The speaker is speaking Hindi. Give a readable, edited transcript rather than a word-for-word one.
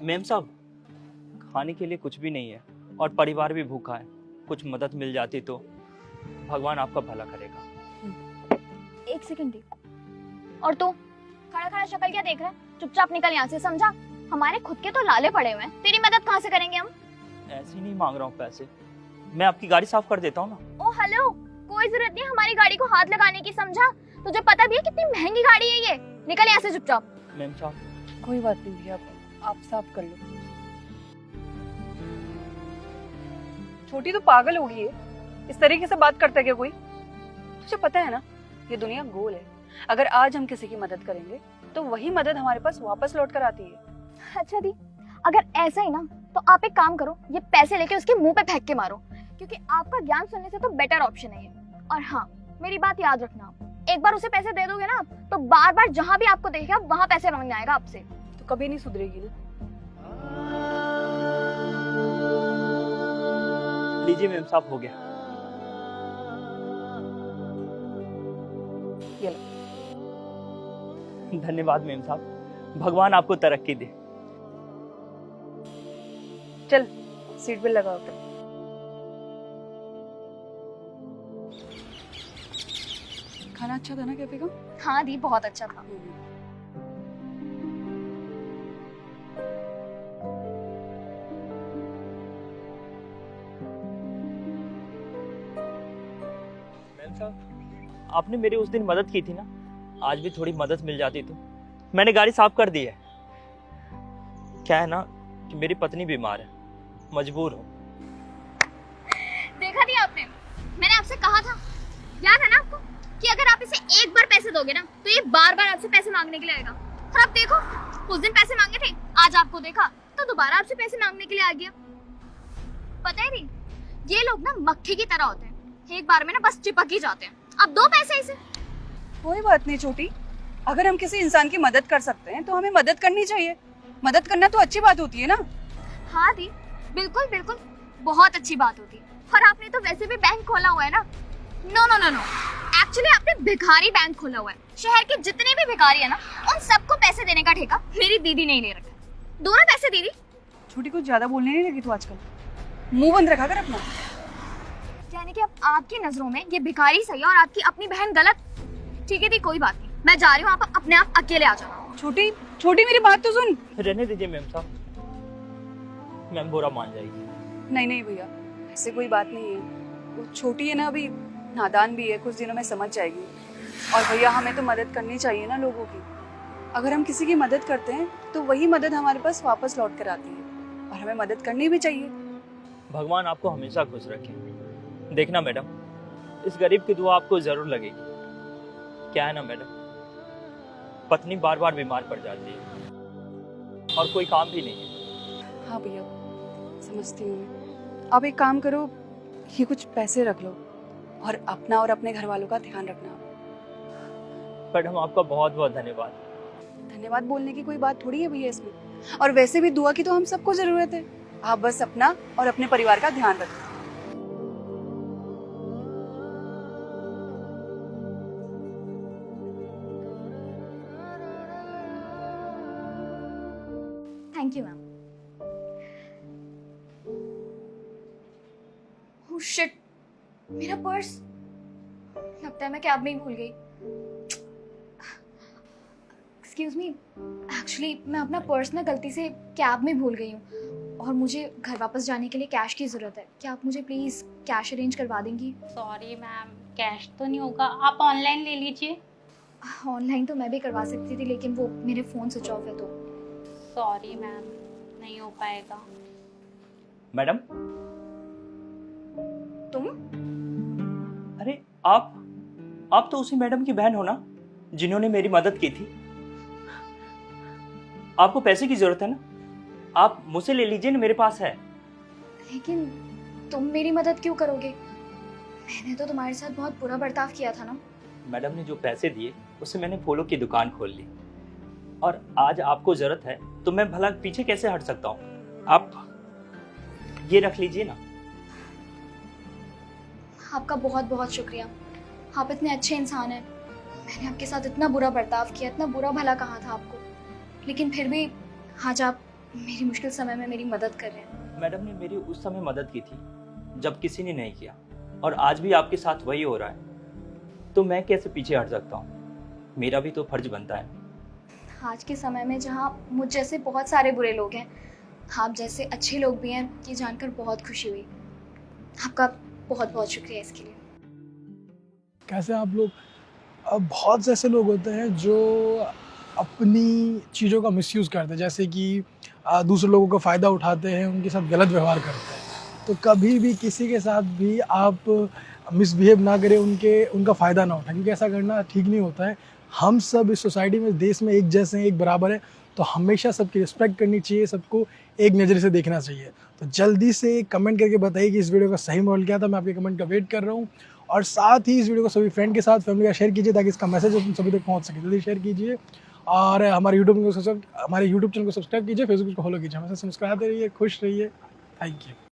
मेम साहब, खाने के लिए कुछ भी नहीं है और परिवार भी भूखा है। कुछ मदद मिल जाती तो भगवान आपका भला करेगा। एक सेकंड दी। और तू खड़ा खड़ा शक्ल क्या देख रहा है? चुपचाप निकल यहाँ से, समझा? हमारे खुद के तो लाले पड़े हुए हैं, तेरी मदद कहाँ से करेंगे हम? ऐसे ही नहीं मांग रहा हूँ पैसे, मैं आपकी गाड़ी साफ कर देता हूँ ना। ओ हेलो, कोई जरूरत नहीं हमारी गाड़ी को हाथ लगाने की, समझा? तुझे पता भी है कितनी महंगी गाड़ी है ये। निकल यहाँ से चुपचाप। मेम साहब, कोई बात नहीं भैया, आप साफ कर लो। छोटी तो पागल हो गई है, इस तरीके से बात करता है क्या कोई? तुझे पता है ना, ये दुनिया गोल है। अगर आज हम किसी की मदद करेंगे तो वही मदद हमारे पास वापस लौट कर आती है। अच्छा दी, अगर ऐसा ही ना तो आप एक काम करो, ये पैसे लेके उसके मुंह पे फेंक के मारो, क्योंकि आपका ज्ञान सुनने से तो बेटर ऑप्शन है ये। और हाँ, मेरी बात याद रखना, एक बार उसे पैसे दे दोगे ना तो बार बार जहाँ भी आपको देखेगा वहाँ पैसे मांगने आएगा आपसे। तो कभी नहीं सुधरेगी ना। लीजिए मेम साहब, हो गया। ये लो। धन्यवाद मेम साहब, भगवान आपको तरक्की दे। चल सीट बेल्ट लगाओ। तो खाना अच्छा था ना कैफे का? हाँ दी, बहुत अच्छा था। मेम साहब, आपने मेरी उस दिन मदद की थी ना, आज भी थोड़ी मदद मिल जाती तो। मैंने गाड़ी साफ कर दी है। क्या है ना कि मेरी पत्नी बीमार है, मजबूर हूँ। देखा नहीं आपने, मैंने आपसे कहा था, याद है ना आपको, कि अगर आप इसे एक बार पैसे दोगे ना तो ये बार बार आपसे पैसे मांगने के लिए आएगा। और आप देखो, उस दिन पैसे मांगे थे, आज आपको देखा तो दोबारा आपसे पैसे मांगने के लिए आ गया। पता है नहीं, ये लोग ना मक्खी की तरह होते हैं, एक बार में ना बस चिपक ही जाते हैं। अब दो पैसे इसे। कोई बात नहीं छोटी, अगर हम किसी इंसान की मदद कर सकते हैं तो हमें मदद करनी चाहिए। मदद करना तो अच्छी बात होती है ना। हाँ दी, बिल्कुल बिल्कुल, बहुत अच्छी बात होती है। और आपने तो वैसे भी बैंक खोला हुआ है ना। No no no no, actually आपने भिखारी बैंक खोला हुआ है। शहर के जितने भी भिखारी है ना, उन सबको पैसे देने का ठेका मेरी दीदी ने ही ले रखा है। दो ना पैसे दीदी। छोटी कुछ ज्यादा बोलने नहीं लगी तू आजकल, मुंह बंद रखा कर अपना। यानी कि अब आपकी नजरों में ये भिखारी सही है और आपकी अपनी बहन गलत। ठीक है दी, कोई बात नहीं, मैं जा रही हूँ, आप अपने आप अकेले आ जाना। छोटी छोटी मेरी बात तो सुन। रहने दीजिए मेम साहब, मैम बुरा मान जाएगी। नहीं नहीं भैया, ऐसे कोई बात नहीं है। वो छोटी है ना, अभी नादान भी है, कुछ दिनों में समझ जाएगी। और भैया हमें तो मदद करनी चाहिए ना लोगों की। अगर हम किसी की मदद करते हैं तो वही मदद हमारे पास वापस लौट कर आती है, और हमें मदद करनी भी चाहिए। भगवान आपको हमेशा खुश रखे। देखना मैडम, इस गरीब की दुआ आपको जरूर लगेगी। क्या है ना मैडम, पत्नी बार बार बीमार पड़ जाती है और कोई काम भी नहीं है। हाँ भैया, समझती हूँ मैं। आप एक काम करो, ये कुछ पैसे रख लो और अपना और अपने घर वालों का ध्यान रखना। मैडम आपका बहुत बहुत धन्यवाद। धन्यवाद बोलने की कोई बात थोड़ी है भैया इसमें। और वैसे भी दुआ की तो हम सबको जरूरत है। आप बस अपना और अपने परिवार का ध्यान रखना। Thank you ma'am. Oh shit, मेरा पर्स, लगता है मैं कैब में ही भूल गई। एक्सक्यूज मी, एक्चुअली मैं अपना पर्स ना गलती से कैब में भूल गई हूँ और मुझे घर वापस जाने के लिए कैश की ज़रूरत है। क्या आप मुझे प्लीज़ कैश अरेंज करवा देंगी? सॉरी मैम, कैश तो नहीं होगा, आप ऑनलाइन ले लीजिए। ऑनलाइन तो मैं भी करवा सकती थी, लेकिन वो मेरे फ़ोन स्विच ऑफ है तो। सॉरी मैम, नहीं हो पाएगा। मैडम, तुम? अरे आप तो उसी मैडम की बहन हो ना जिन्होंने मेरी मदद की थी। आपको पैसे की जरूरत है ना, आप मुझसे ले लीजिए ना, मेरे पास है। लेकिन तुम मेरी मदद क्यों करोगे? मैंने तो तुम्हारे साथ बहुत बुरा बर्ताव किया था ना। मैडम ने जो पैसे दिए उससे मैंने फूलों की दुकान खोल ली, और आज आपको जरूरत है तो मैं भला पीछे कैसे हट सकता हूँ। आप ये रख लीजिए ना। आपका बहुत बहुत शुक्रिया, आप इतने अच्छे इंसान हैं। मैंने आपके साथ इतना बुरा बर्ताव किया, इतना बुरा भला कहा था आपको, लेकिन फिर भी आज आप मेरी मुश्किल समय में मेरी मदद कर रहे हैं। मैडम ने मेरी उस समय मदद की थी जब किसी ने नहीं किया, और आज भी आपके साथ वही हो रहा है, तो मैं कैसे पीछे हट सकता हूँ? मेरा भी तो फर्ज बनता है। आज के समय में जहाँ मुझ जैसे बहुत सारे बुरे लोग हैं, आप जैसे अच्छे लोग भी हैं, ये जानकर बहुत खुशी हुई। आपका बहुत बहुत शुक्रिया इसके लिए। कैसे आप लोग, अब बहुत से ऐसे लोग होते हैं जो अपनी चीज़ों का मिसयूज़ करते हैं, जैसे कि दूसरे लोगों का फ़ायदा उठाते हैं, उनके साथ गलत व्यवहार करते हैं। तो कभी भी किसी के साथ भी आप मिसबिहेव ना करें, उनका फ़ायदा ना उठाएं, क्योंकि ऐसा करना ठीक नहीं होता है। हम सब इस सोसाइटी में, देश में एक जैसे हैं, एक बराबर हैं, तो हमेशा सबकी रिस्पेक्ट करनी चाहिए, सबको एक नज़र से देखना चाहिए। तो जल्दी से कमेंट करके बताइए कि इस वीडियो का सही मोल क्या था। मैं आपके कमेंट का वेट कर रहा हूँ, और साथ ही इस वीडियो को सभी फ्रेंड के साथ, फैमिली का शेयर कीजिए ताकि इसका मैसेज सभी तक पहुँच सके। जल्दी शेयर कीजिए, और हमारे यूट्यूब चैनल को सब्सक्राइब कीजिए, फेसबुक को फॉलो कीजिए। हमेशा मुस्कुराते रहिए, खुश रहिए। Thank you.